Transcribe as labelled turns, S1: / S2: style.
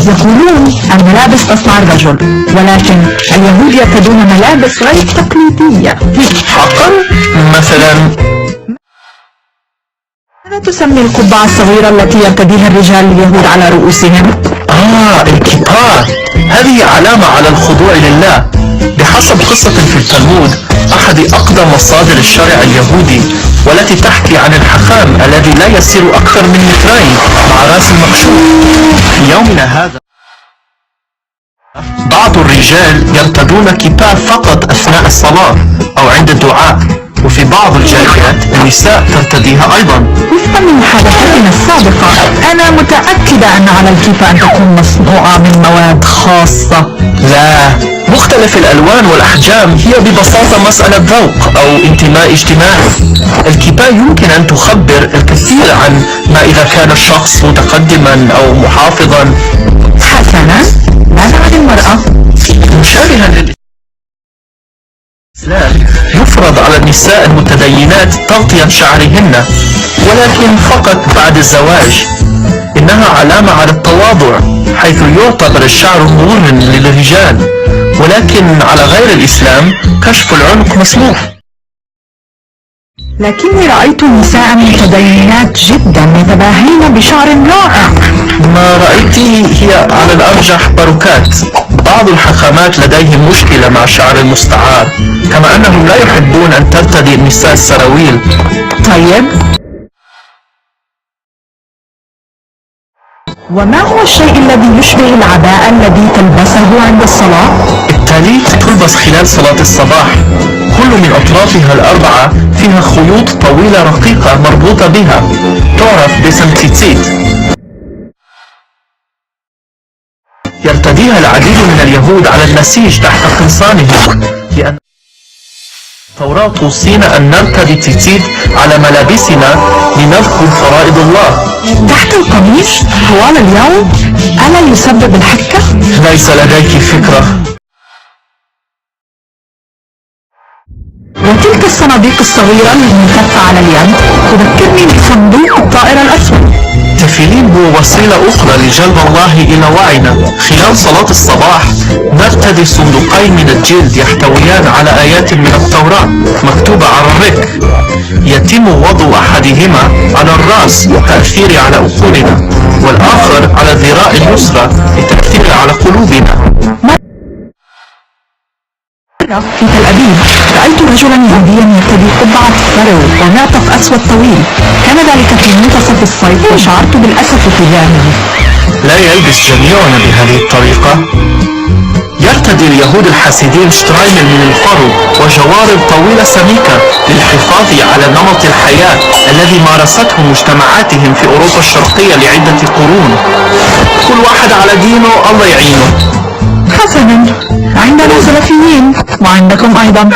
S1: يقولون الملابس تصنع الرجل، ولكن اليهود يرتدون ملابس غير تقليدية.
S2: حقا؟ مثلا
S1: ماذا تسمي القبعة الصغيرة التي يرتديها الرجال اليهود على رؤوسهم؟
S2: الكبار. هذه علامة على الخضوع لله. بحسب قصة في التلمود أحد أقدم مصادر الشرع اليهودي، والتي تحكي عن الحخام الذي لا يسير أكثر من مترين مع رأس مكشوف. في يومنا هذا بعض الرجال يرتدون كبار فقط أثناء الصلاة أو عند الدعاء، وفي بعض الجاليات النساء ترتديها أيضا.
S1: وفقا لمحادثتنا السابقة أنا متأكدة أن على الكيبة أن تكون مصنوعة من مواد خاصة.
S2: لا، مختلف الألوان والأحجام هي ببساطة مسألة ذوق أو انتماء اجتماعي. الكيبة يمكن أن تخبر الكثير عن ما إذا كان الشخص متقدما أو محافظا.
S1: حسنا، ماذا عن المرأة؟
S2: مشابها للإسلام يفرض على النساء المتدينات تغطية شعرهن، ولكن فقط بعد الزواج. إنها علامة على التواضع، حيث يعتبر الشعر نورا للرجال، ولكن على غير الإسلام كشف العنق مسموح.
S1: لكني رأيت نساء متدينات جدا يتباهين بشعر رائع.
S2: ما رأيته هي على الأرجح باروكات. بعض الحخامات لديهم مشكلة مع الشعر المستعار، كما أنهم لا يحبون أن ترتدي النساء السراويل.
S1: طيب، وما هو الشيء الذي يشبه العباءة الذي تلبسه عند الصلاة؟
S2: التاليت تلبس خلال صلاة الصباح. كل من أطرافها الأربعة فيها خيوط طويلة رقيقة مربوطة بها، تعرف باسم تيتيت. يرتديها العديد من اليهود على النسيج تحت قمصانهم، لأن التوراة توصينا أن نرتدي تيتيت على ملابسنا لنذكر فرائض الله.
S1: تحت القميص طوال اليوم؟ ألا يسبب الحكة؟
S2: ليس لديك فكرة.
S1: وتلك الصناديق الصغيرة الملتفة على اليد تذكرني بصندوق الطائر الأسود.
S2: التفلين هو وسيلة أخرى لجلب الله إلى وعينا. خلال صلاة الصباح نرتدي صندوقين من الجلد يحتويان على آيات من التوراة مكتوبة على الرك. يتم وضع أحدهما على الرأس للتأثير على عقولنا، والآخر على الذراع اليسرى للتأثير على قلوبنا.
S1: في تل أبيب رأيت رجلا يهوديا يرتدي قبعة فرو ومعطف أسود طويل. كان ذلك في منتصف الصيف وشعرت بالأسف تجاهه.
S2: لا يلبس جميعنا بهذه الطريقة. يرتدي اليهود الحسيدين شترايمل من الفرو وجوارب طويلة سميكة للحفاظ على نمط الحياة الذي مارسته مجتمعاتهم في أوروبا الشرقية لعدة قرون. كل واحد على دينه، الله يعينه.
S1: حسنا، عندنا سلفيين وعندكم أيضا.